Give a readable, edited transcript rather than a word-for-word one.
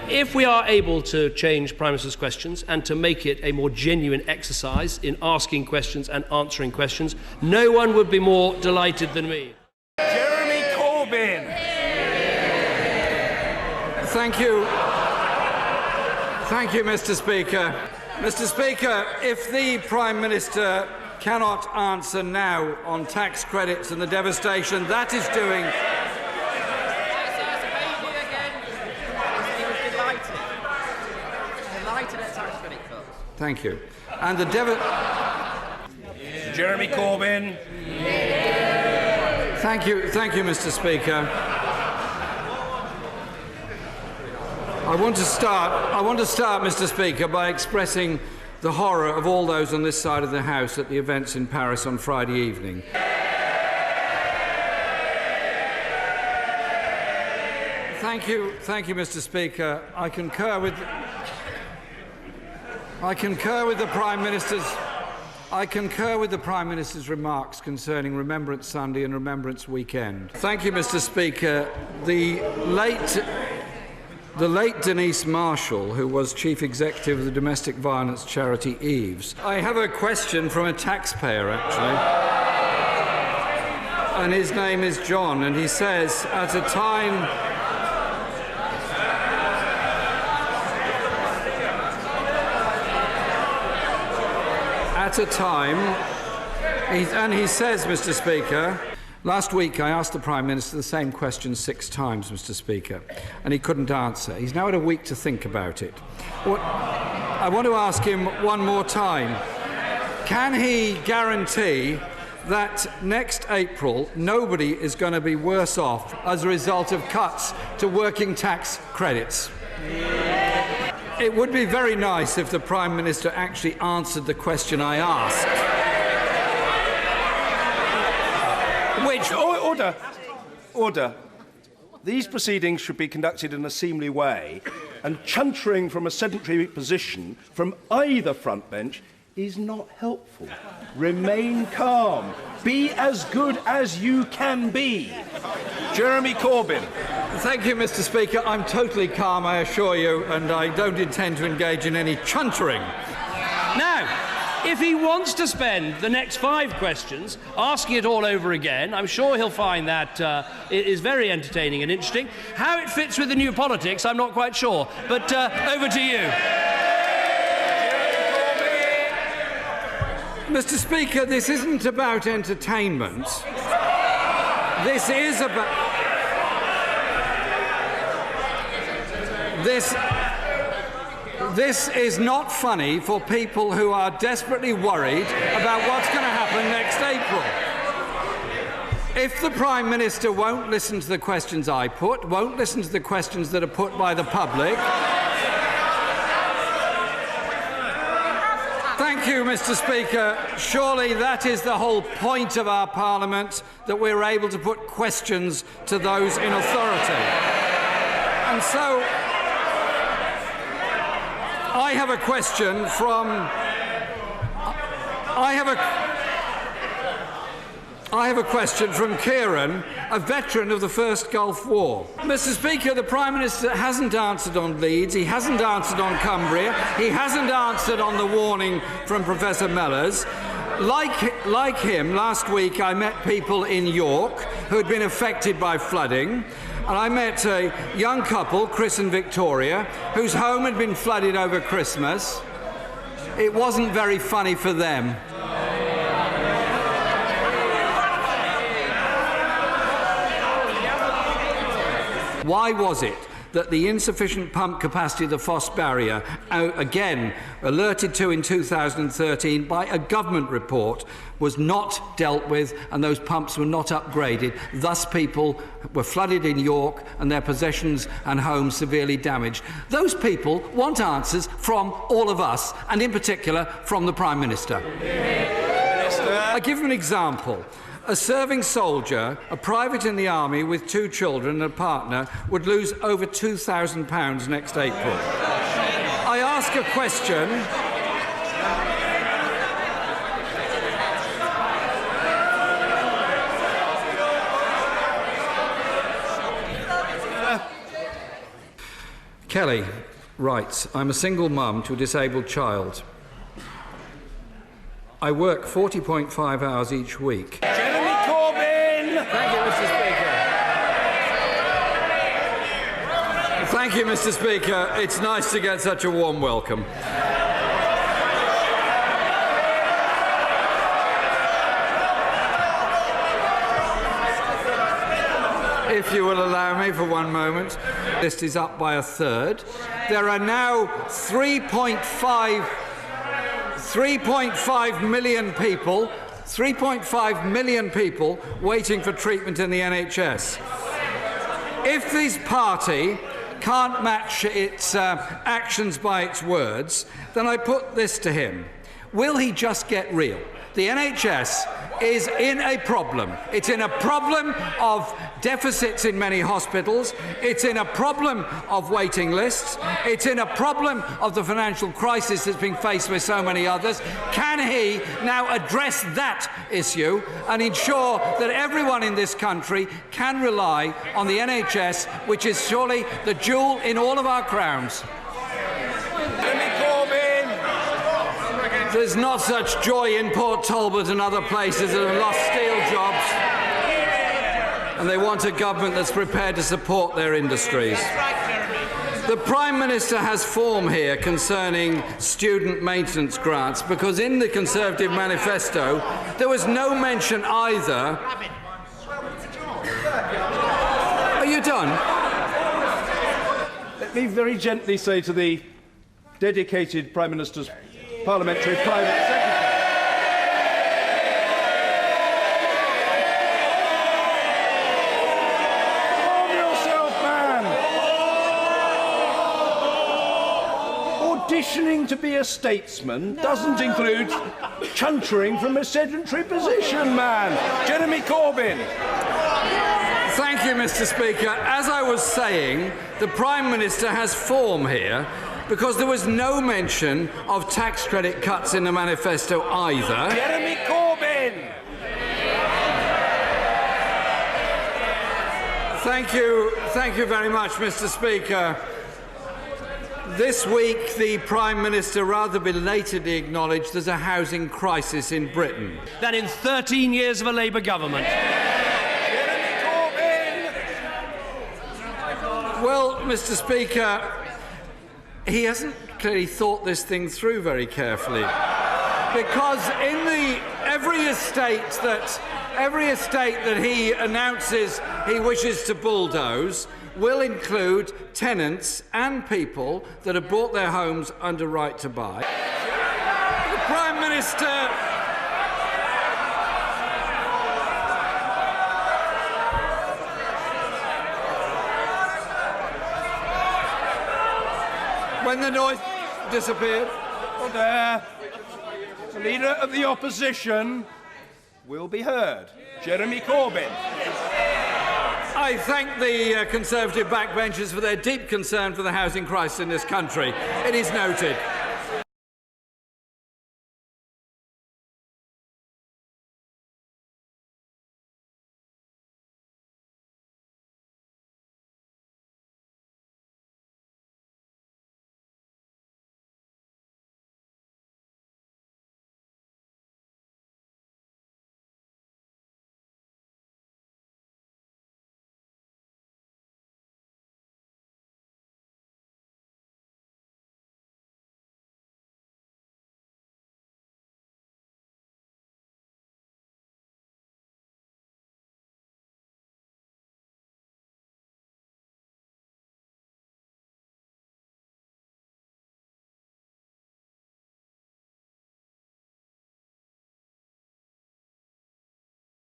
If we are able to change Prime Minister's questions and to make it a more genuine exercise in asking questions and answering questions, no one would be more delighted than me. Jeremy Corbyn. Thank you. Thank you, Mr. Speaker. Mr. Speaker, if the Prime Minister cannot answer now on tax credits and the devastation that is doing... Thank you. And the Jeremy Corbyn. Thank you, Mr. Speaker. I want to start, Mr. Speaker, by expressing the horror of all those on this side of the House at the events in Paris on Friday evening. Thank you, Mr. Speaker. I concur with the Prime Minister's remarks concerning Remembrance Sunday and Remembrance Weekend. Thank you, Mr. Speaker. The late Denise Marshall, who was Chief Executive of the domestic violence charity Eves. I have a question from a taxpayer, actually. And his name is John, and he says, at a time and he says, Mr. Speaker, last week I asked the Prime Minister the same question 6 times, Mr. Speaker, and he couldn't answer. He's now had a week to think about it. I want to ask him one more time. Can he guarantee that next April nobody is going to be worse off as a result of cuts to working tax credits? It would be very nice if the Prime Minister actually answered the question I asked. Order. These proceedings should be conducted in a seemly way, and chuntering from a sedentary position from either front bench is not helpful. Remain calm. Be as good as you can be. Jeremy Corbyn. Thank you, Mr. Speaker. I'm totally calm, I assure you, and I don't intend to engage in any chuntering. Now, if he wants to spend the next 5 questions asking it all over again, I'm sure he'll find that it is very entertaining and interesting. How it fits with the new politics, I'm not quite sure. But over to you. Mr. Speaker, this isn't about entertainment. This is about... This is not funny for people who are desperately worried about what's going to happen next April. If the Prime Minister won't listen to the questions I put, won't listen to the questions that are put by the public... Thank you, Mr. Speaker. Surely that is the whole point of our Parliament, that we're able to put questions to those in authority. And so... I have a question from... I have a question from Kieran, a veteran of the First Gulf War. Mr. Speaker, the Prime Minister hasn't answered on Leeds, he hasn't answered on Cumbria, he hasn't answered on the warning from Professor Mellors. Like him, last week I met people in York who had been affected by flooding. And I met a young couple, Chris and Victoria, whose home had been flooded over Christmas. It wasn't very funny for them. Why was it that the insufficient pump capacity of the Foss barrier, again alerted to in 2013 by a government report, was not dealt with and those pumps were not upgraded? Thus people were flooded in York and their possessions and homes severely damaged. Those people want answers from all of us, and in particular from the Prime Minister. I give you an example. A serving soldier, a private in the army with 2 children and a partner, would lose over £2,000 next April. I ask a question. Kelly writes, I'm a single mum to a disabled child. I work 40.5 hours each week. Jeremy Corbyn! Thank you, Mr. Speaker. Thank you, Mr. Speaker. It's nice to get such a warm welcome. If you will allow me for one moment. The list is up by a third. There are now 3.5 million people waiting for treatment in the NHS. If this party can't match its actions by its words, then I put this to him. Will he just get real? The NHS is in a problem. It's in a problem of deficits in many hospitals. It's in a problem of waiting lists. It's in a problem of the financial crisis that's being faced with so many others. Can he now address that issue and ensure that everyone in this country can rely on the NHS, which is surely the jewel in all of our crowns? There's not such joy in Port Talbot and other places that have lost steel jobs, and they want a government that's prepared to support their industries. The Prime Minister has form here concerning student maintenance grants, because in the Conservative manifesto there was no mention either. Are you done? Let me very gently say to the dedicated Prime Minister's Parliamentary Private Secretary. Calm yourself, man. Auditioning to be a statesman doesn't include chuntering from a sedentary position, man. Jeremy Corbyn. Thank you, Mr. Speaker. As I was saying, the Prime Minister has form here, because there was no mention of tax credit cuts in the manifesto either. Jeremy Corbyn! Thank you very much, Mr. Speaker. This week, the Prime Minister rather belatedly acknowledged there's a housing crisis in Britain. Than in 13 years of a Labour government. Jeremy Corbyn! Well, Mr. Speaker, he hasn't clearly thought this thing through very carefully, because in every estate that he announces he wishes to bulldoze will include tenants and people that have bought their homes under right to buy. The Prime Minister when the noise disappeared. Order. The Leader of the Opposition will be heard. Jeremy Corbyn. I thank the Conservative backbenchers for their deep concern for the housing crisis in this country. It is noted.